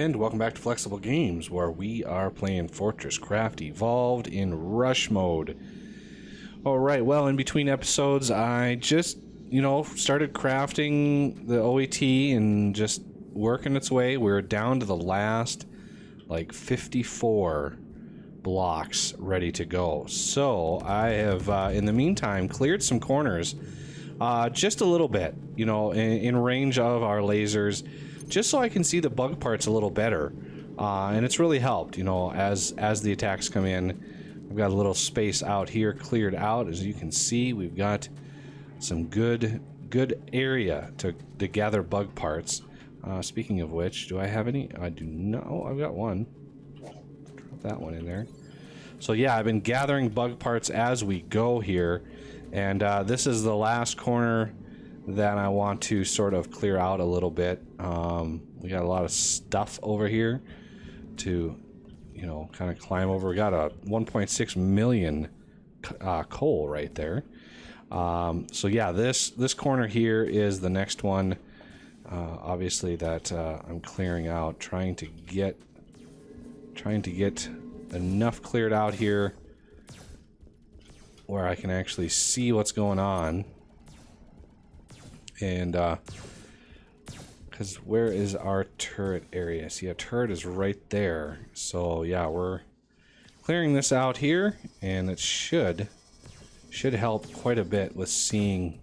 And welcome back to Flexible Games, where we are playing FortressCraft Evolved in Rush mode. Alright, well, in between episodes, I just, started crafting the OET and just working its way. We're down to the last, 54 blocks ready to go. So, I have, in the meantime, cleared some corners, just a little bit, in range of our lasers, just so I can see the bug parts a little better, and it's really helped, as the attacks come in. I've got a little space out here cleared out. As you can see, we've got some good area to gather bug parts. Speaking of which, do I have any? I do not. Oh, I've got one. Drop that one in there. So yeah, I've been gathering bug parts as we go here, and this is the last corner that I want to sort of clear out a little bit. We got a lot of stuff over here to, kind of climb over. We got a 1.6 million coal right there. So yeah, this corner here is the next one, obviously, that I'm clearing out, trying to get enough cleared out here where I can actually see what's going on. And because where is our turret area? See, a turret is right there. So yeah, we're clearing this out here, and it should help quite a bit with seeing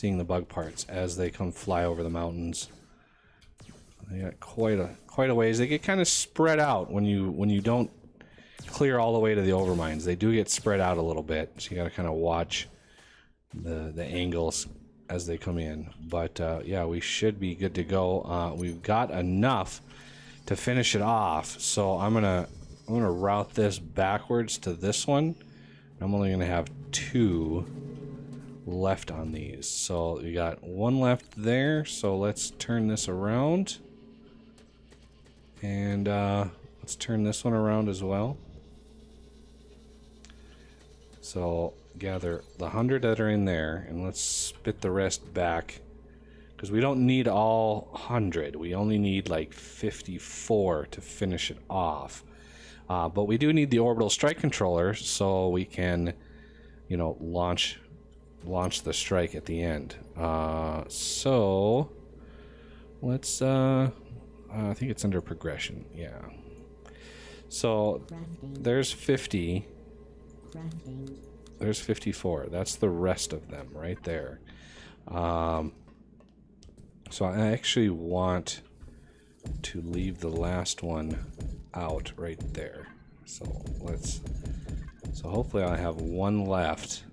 the bug parts as they come fly over the mountains. They got quite a ways. They get kind of spread out when you don't clear all the way to the overmines. They do get spread out a little bit, so you got to kind of watch the angles as they come in. But yeah, we should be good to go. We've got enough to finish it off, so I'm gonna route this backwards to this one. I'm only gonna have 2 left on these, so we got 1 left there. So let's turn this around, and let's turn this one around as well. So gather the 100 that are in there, and let's spit the rest back, because we don't need all 100. We only need 54 to finish it off. But we do need the orbital strike controller, so we can, launch the strike at the end. So let's I think it's under progression. Yeah. So there's 50. There's 54. That's the rest of them right there. So I actually want to leave the last one out right there. So hopefully I'll have 1 left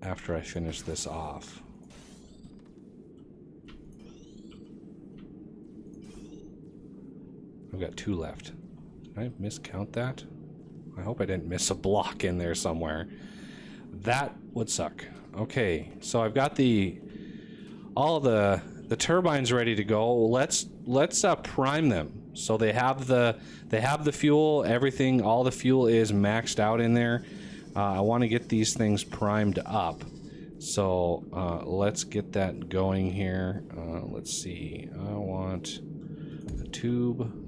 after I finish this off. I've got 2 left. Did I miscount that? I hope I didn't miss a block in there somewhere. That would suck. Okay, so I've got all the turbines ready to go. Let's prime them. So they have the fuel, everything, all the fuel is maxed out in there. I want to get these things primed up. So let's get that going here. Let's see. I want a tube.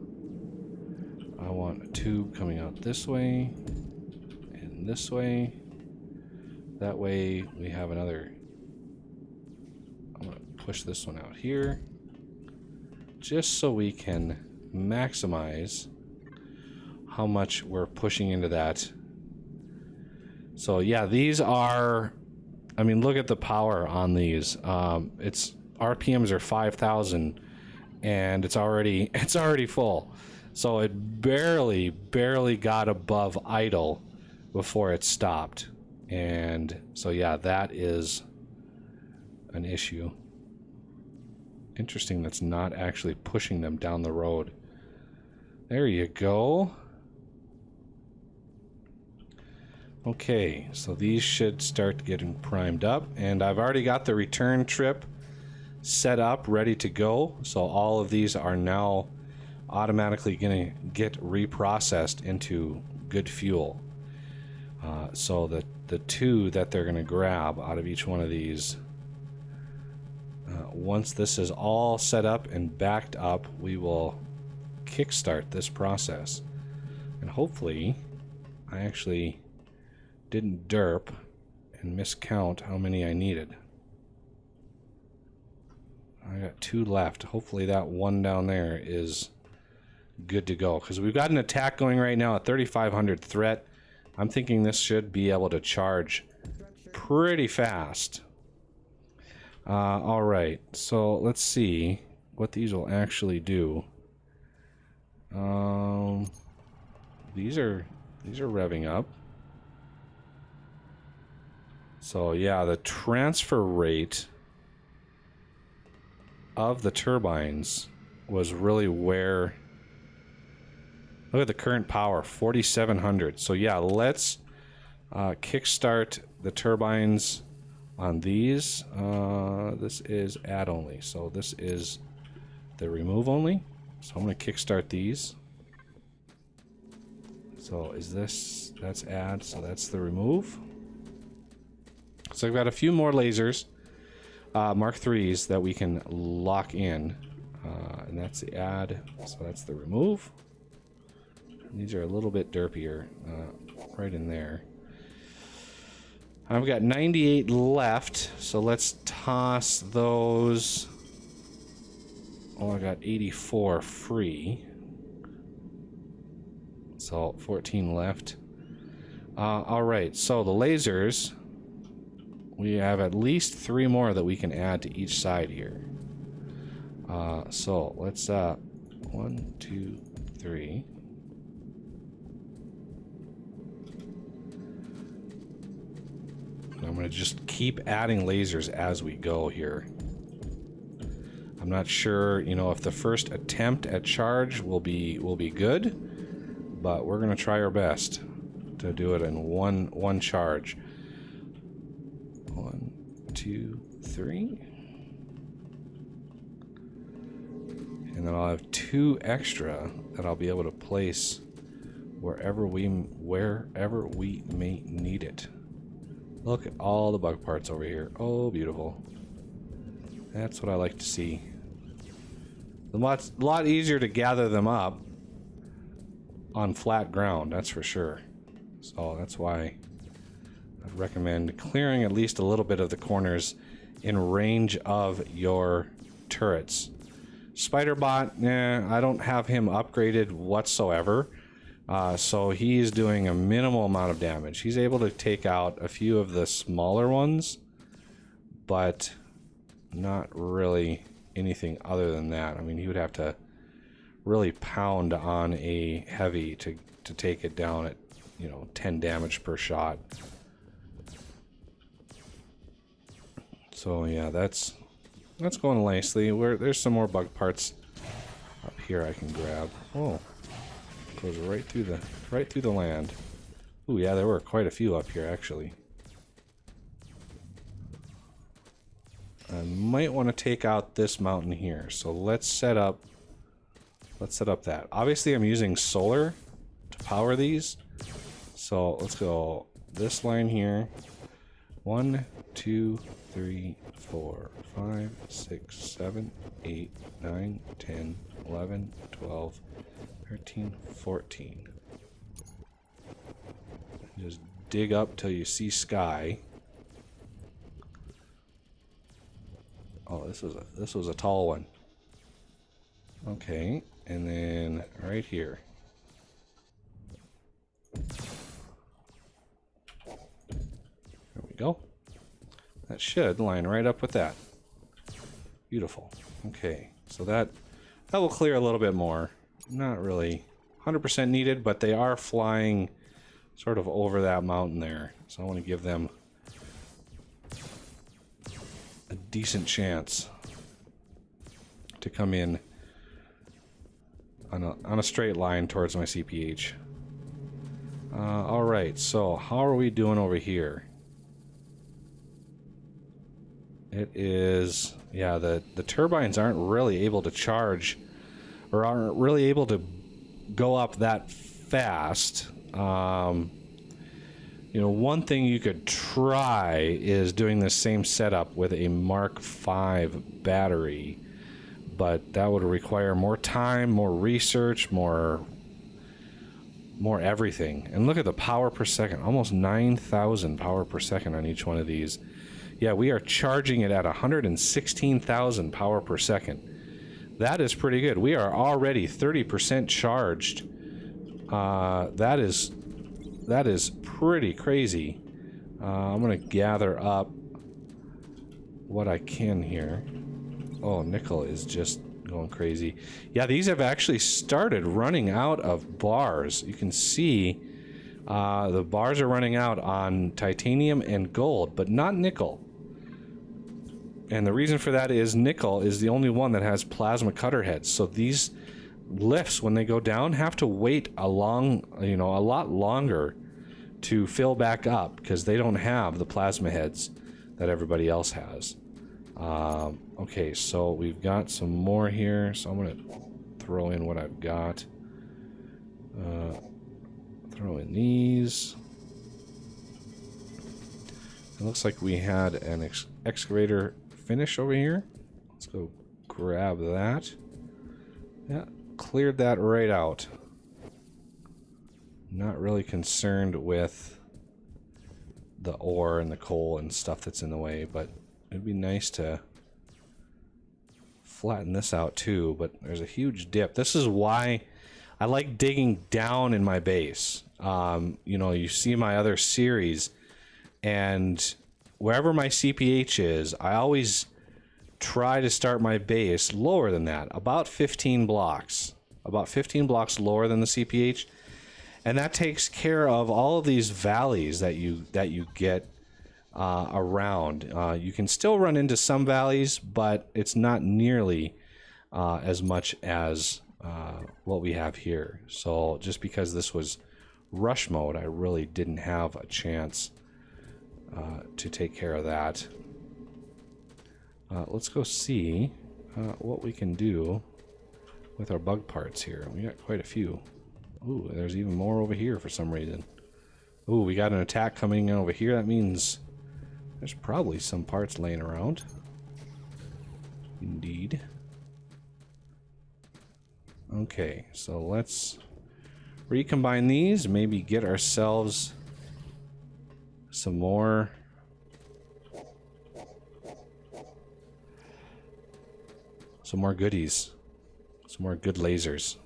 I want a tube coming out this way and this way. That way we have another. I'm going to push this one out here just so we can maximize how much we're pushing into that. So yeah, these are, look at the power on these. It's RPMs are 5,000 and it's already full. So it barely got above idle before it stopped. And so yeah, that is an issue. Interesting, that's not actually pushing them down the road. There you go. Okay, so these should start getting primed up, and I've already got the return trip set up, ready to go. So all of these are now automatically going to get reprocessed into good fuel. So the 2 that they're going to grab out of each one of these, Once this is all set up and backed up, we will kickstart this process. And hopefully, I actually didn't derp and miscount how many I needed. I got 2 left. Hopefully that one down there is good to go. Because we've got an attack going right now at 3,500 threat. I'm thinking this should be able to charge pretty fast. Alright, so let's see what these will actually do. These are revving up. So yeah, the transfer rate of the turbines was really where... Look at the current power, 4,700. So yeah, let's kickstart the turbines on these. This is add only, so this is the remove only. So I'm going to kickstart these. So is this, that's add, so that's the remove. So I've got a few more lasers, Mark 3s, that we can lock in. And that's the add, so that's the remove. These are a little bit derpier, right in there. I've got 98 left, so let's toss those. Oh, I got 84 free. So 14 left. Alright, so the lasers, we have at least 3 more that we can add to each side here. So let's 1, 2, 3. I'm going to just keep adding lasers as we go here. I'm not sure, you know, if the first attempt at charge will be good, but we're going to try our best to do it in one charge. 1, 2, 3. And then I'll have 2 extra that I'll be able to place wherever we may need it. Look at all the bug parts over here. Oh, beautiful. That's what I like to see. A lot easier to gather them up on flat ground, that's for sure. So that's why I'd recommend clearing at least a little bit of the corners in range of your turrets. Spiderbot, I don't have him upgraded whatsoever. So he's doing a minimal amount of damage. He's able to take out a few of the smaller ones, but not really anything other than that. I mean, he would have to really pound on a heavy to take it down at, you know, 10 damage per shot. So yeah, that's going nicely. There's some more bug parts up here I can grab. Oh. Goes right through the land. Ooh, yeah, there were quite a few up here actually. I might want to take out this mountain here. So let's set up that. Obviously I'm using solar to power these. So let's go this line here. 1, 2, 3, 4, 5, 6, 7, 8, 9, 10, 11, 12, 13, 14. Just dig up till you see sky. Oh, this was a tall one. Okay, and then right here. There we go. That should line right up with that. Beautiful. Okay, so that will clear a little bit more. Not really 100% needed, but they are flying sort of over that mountain there. So I want to give them a decent chance to come in on a straight line towards my CPH. Alright, so how are we doing over here? It is... yeah, the turbines aren't really able to charge, or aren't really able to go up that fast. You know, one thing you could try is doing the same setup with a Mark V battery, but that would require more time, more research, more everything. And look at the power per second, almost 9,000 power per second on each one of these. Yeah, we are charging it at 116,000 power per second. That is pretty good. We are already 30% charged. That is pretty crazy. I'm gonna gather up what I can here. Oh, nickel is just going crazy. Yeah, these have actually started running out of bars. You can see the bars are running out on titanium and gold, but not nickel. And the reason for that is nickel is the only one that has plasma cutter heads. So these lifts, when they go down, have to wait a lot longer to fill back up because they don't have the plasma heads that everybody else has. Okay, so we've got some more here, so I'm gonna throw in what I've got. Throw in these. It looks like we had an excavator finish over here. Let's go grab that. Yeah, cleared that right out. Not really concerned with the ore and the coal and stuff that's in the way, but it'd be nice to flatten this out too. But there's a huge dip. This is why I like digging down in my base. You know, you see my other series, and wherever my CPH is, I always try to start my base lower than that, about 15 blocks. About 15 blocks lower than the CPH. And that takes care of all of these valleys that you get around. You can still run into some valleys, but it's not nearly as much as what we have here. So just because this was rush mode, I really didn't have a chance to take care of that. Let's go see what we can do with our bug parts here. We got quite a few. Ooh, there's even more over here for some reason. Ooh, we got an attack coming in over here. That means there's probably some parts laying around. Indeed. Okay, so let's recombine these. Maybe get ourselves some more goodies. Some more good lasers.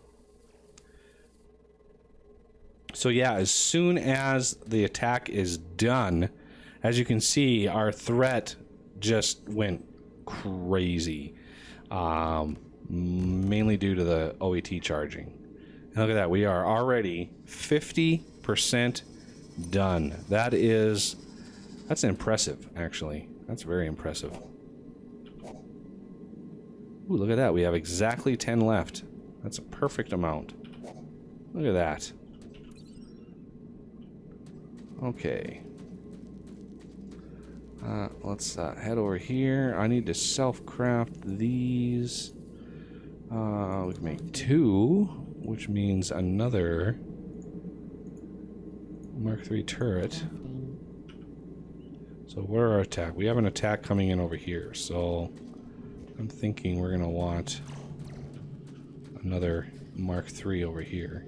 So yeah, as soon as the attack is done, as you can see, our threat just went crazy. Mainly due to the OET charging. And look at that, we are already 50% done. That's impressive, actually. That's very impressive. Ooh, look at that, we have exactly 10 left. That's a perfect amount. Look at that. Okay. Let's head over here. I need to self-craft these. We can make 2, which means another Mark III turret. So where are our attack? We have an attack coming in over here, so I'm thinking we're gonna want another Mark III over here.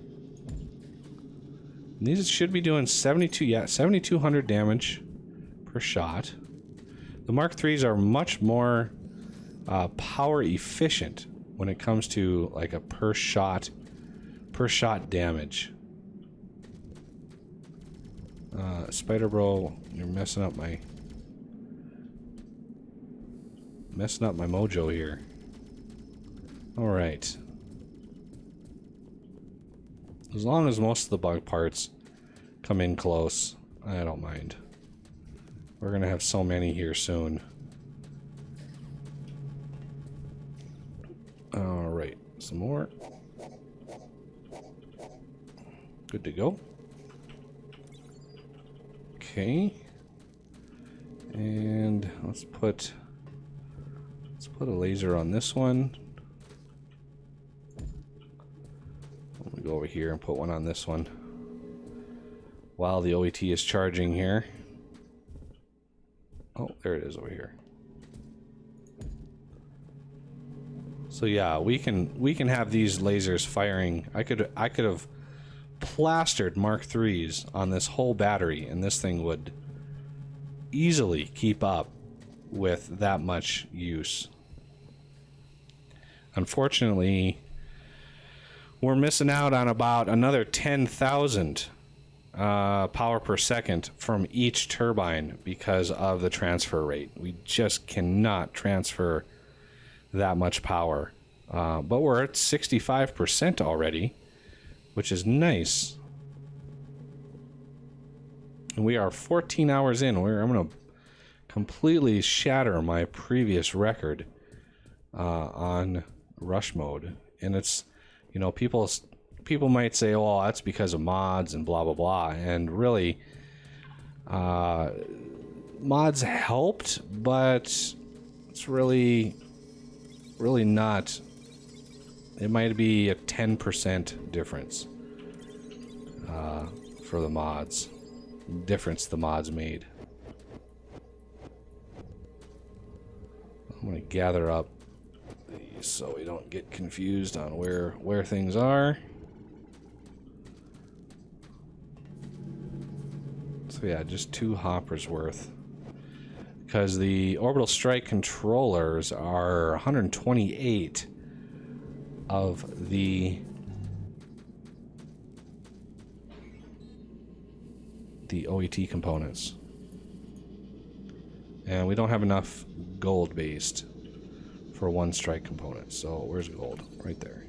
And these should be doing 7,200 damage per shot. The Mark IIIs are much more power efficient when it comes to like a per shot damage. Spider Bro, you're messing up my mojo here. All right. As long as most of the bug parts come in close, I don't mind. We're gonna have so many here soon. All right, some more. Good to go. Okay. And let's put a laser on this one. Let me go over here and put one on this one. while the OET is charging here. Oh, there it is over here. So yeah, we can have these lasers firing. I could have plastered Mark IIIs on this whole battery, and this thing would easily keep up with that much use. Unfortunately, we're missing out on about another 10,000 power per second from each turbine because of the transfer rate. We just cannot transfer that much power. But we're at 65% already, which is nice. And we are 14 hours in. I'm going to completely shatter my previous record on rush mode. And it's, you know, people might say, oh, that's because of mods and blah, blah, blah. And really, mods helped, but it's really not. It might be a 10% difference for the mods. Difference the mods made. I'm going to gather up these so we don't get confused on where things are. So yeah, just 2 hoppers worth. Because the orbital strike controllers are 128 of the OET components. And we don't have enough gold based for 1 strike component. So where's gold? Right there.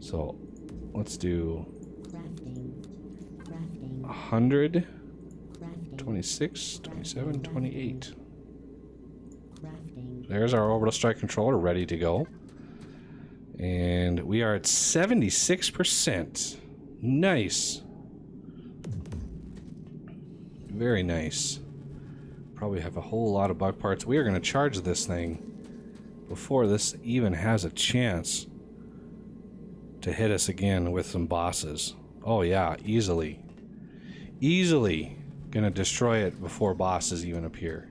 So let's do 100, 26, 27, 28. There's our orbital strike controller ready to go. And we are at 76%. Nice. Very nice. Probably have a whole lot of bug parts. We are going to charge this thing before this even has a chance to hit us again with some bosses. Oh yeah, easily. Easily going to destroy it before bosses even appear.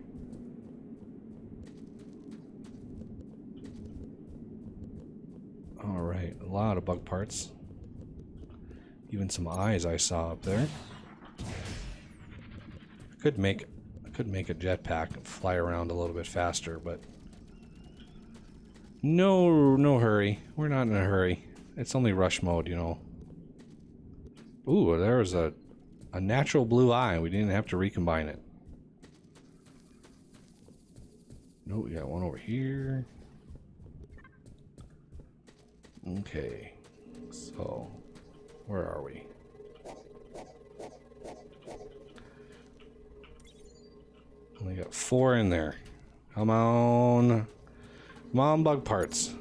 Alright, a lot of bug parts. Even some eyes I saw up there. I could make a jetpack and fly around a little bit faster, but no hurry. We're not in a hurry. It's only rush mode, you know. Ooh, there was a natural blue eye. We didn't have to recombine it. No, we got one over here. Okay, so where are we? Only got 4 in there. Come on. Come on, bug parts.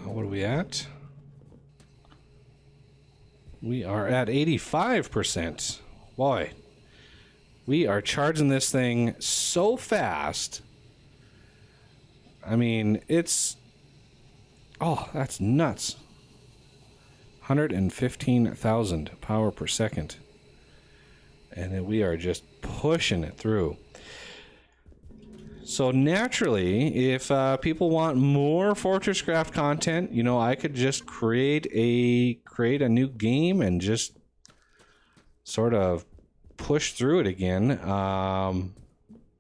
What are we at? We are at 85%. Boy, we are charging this thing so fast. I mean, it's... Oh, that's nuts. 115,000 power per second. And then we are just pushing it through. So naturally, if people want more FortressCraft content, you know, I could just create a new game and just sort of push through it again.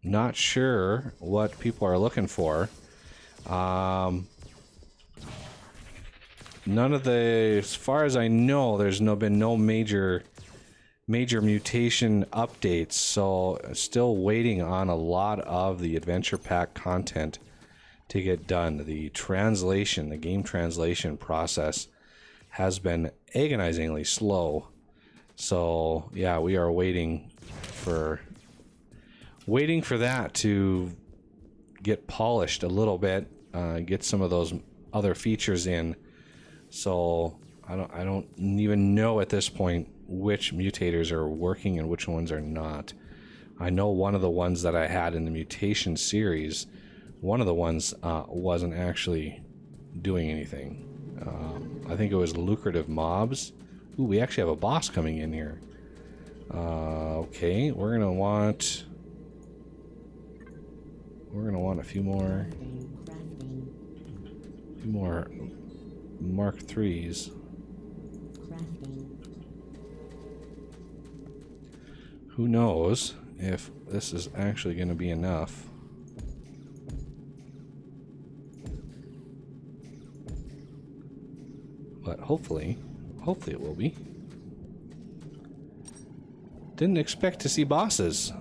Not sure what people are looking for. None of the, as far as I know, there's been no major mutation updates, so still waiting on a lot of the adventure pack content to get done. The translation, the game translation process has been agonizingly slow. So yeah, we are waiting for that to get polished a little bit, get some of those other features in. So I don't even know at this point which mutators are working and which ones are not. I know one of the ones that I had in the mutation series, one of the ones wasn't actually doing anything. I think it was lucrative mobs. Ooh, we actually have a boss coming in here. Okay, we're gonna want a few more Mark 3s. Who knows if this is actually going to be enough. But hopefully it will be. Didn't expect to see bosses.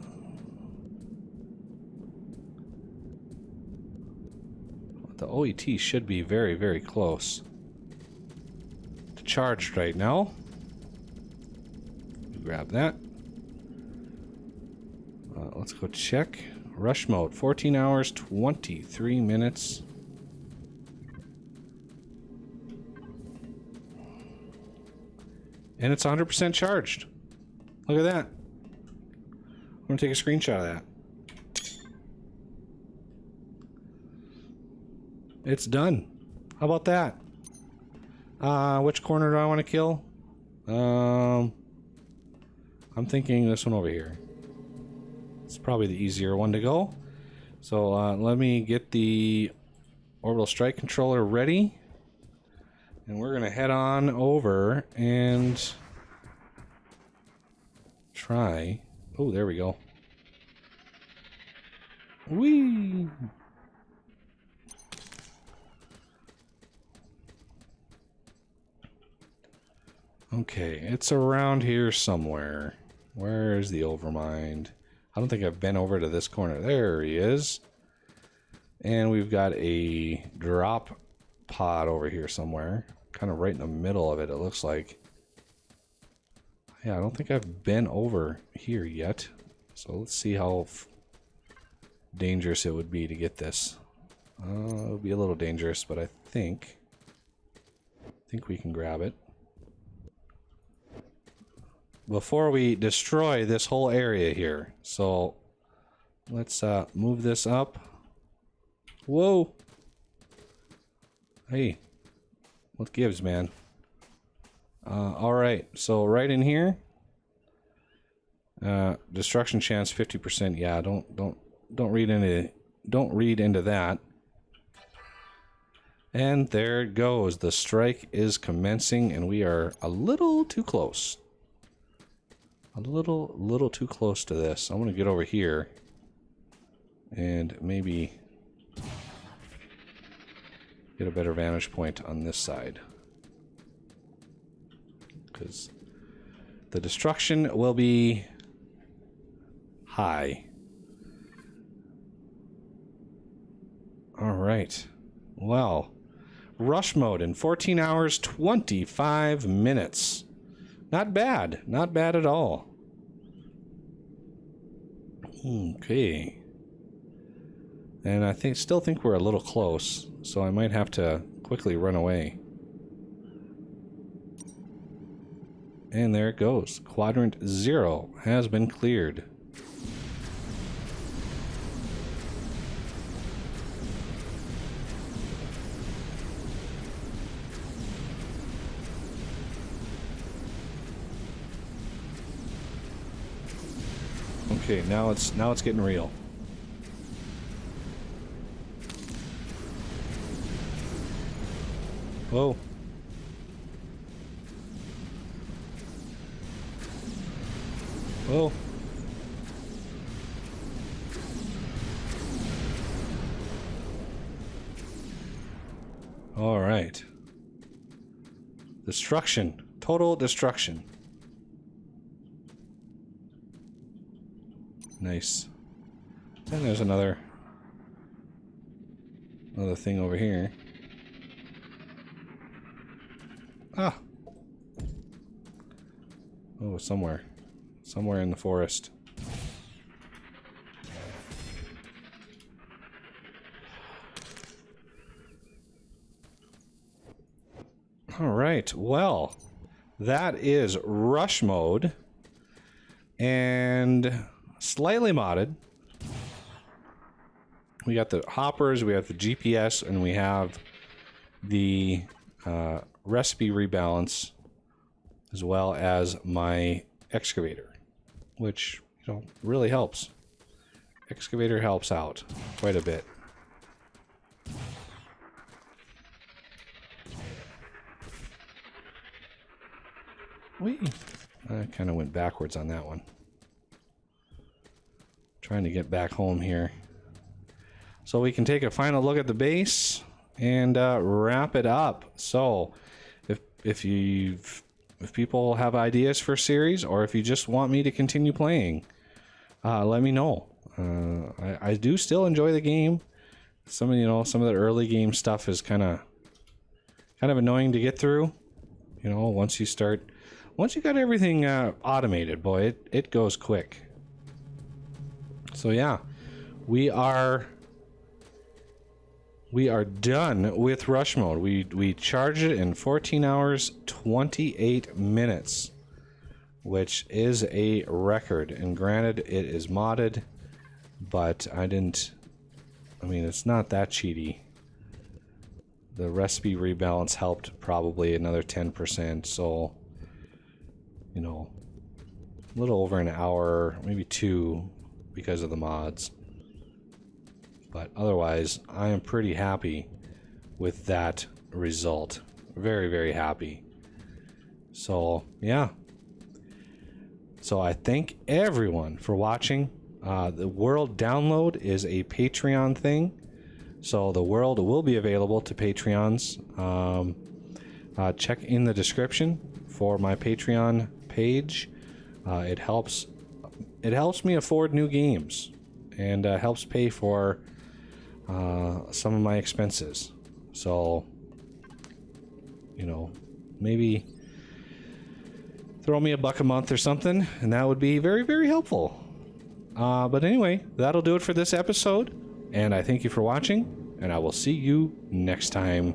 The OET should be very, very close to charged right now. Grab that. Let's go check. Rush mode, 14 hours, 23 minutes. And it's 100% charged. Look at that. I'm going to take a screenshot of that. It's done. How about that? Which corner do I want to kill? I'm thinking this one over here. It's probably the easier one to go. So let me get the orbital strike controller ready. And we're going to head on over and try. Oh, there we go. Whee! Okay, it's around here somewhere. Where's the Overmind? I don't think I've been over to this corner. There he is. And we've got a drop pod over here somewhere. Kind of right in the middle of it, it looks like. Yeah, I don't think I've been over here yet. So let's see how dangerous it would be to get this. It would be a little dangerous, but I think we can grab it. Before we destroy this whole area here. So let's move this up. Whoa! Hey, what gives, man? All right, so right in here, destruction chance 50%. Yeah, don't read into that. And there it goes. The strike is commencing, and we are a little too close. A little too close to this. I'm gonna get over here and maybe get a better vantage point on this side, because the destruction will be high. All right. Well, rush mode in 14 hours, 25 minutes. Not bad. Not bad at all. Okay. And I still think we're a little close, so I might have to quickly run away. And there it goes. Quadrant 0 has been cleared. Okay, now it's getting real. Whoa. Whoa. All right. Destruction. Total destruction. Nice. And there's another thing over here. Ah. Oh, somewhere in the forest. All right. Well, that is rush mode and slightly modded. We got the hoppers, we have the GPS, and we have the recipe rebalance as well as my excavator, which, you know, really helps. Excavator helps out quite a bit. I kind of went backwards on that one. Trying to get back home here. So we can take a final look at the base and wrap it up. So if people have ideas for a series, or if you just want me to continue playing, let me know. I do still enjoy the game. Some of the early game stuff is kind of annoying to get through. You know, once you got everything automated, boy, it goes quick. So yeah, we are done with rush mode. We charged it in 14 hours 28 minutes, which is a record. And granted, it is modded, but I mean, it's not that cheaty. The recipe rebalance helped probably another 10%, so, you know, a little over an hour, maybe 2, because of the mods. But otherwise, I am pretty happy with that result. Very, very happy. So, yeah. So I thank everyone for watching. The World download is a Patreon thing. So the World will be available to Patreons. Check in the description for my Patreon page. It helps me afford new games, and helps pay for some of my expenses. So, you know, maybe throw me $1 a month or something, and that would be very, very helpful. But anyway, that'll do it for this episode, and I thank you for watching, and I will see you next time.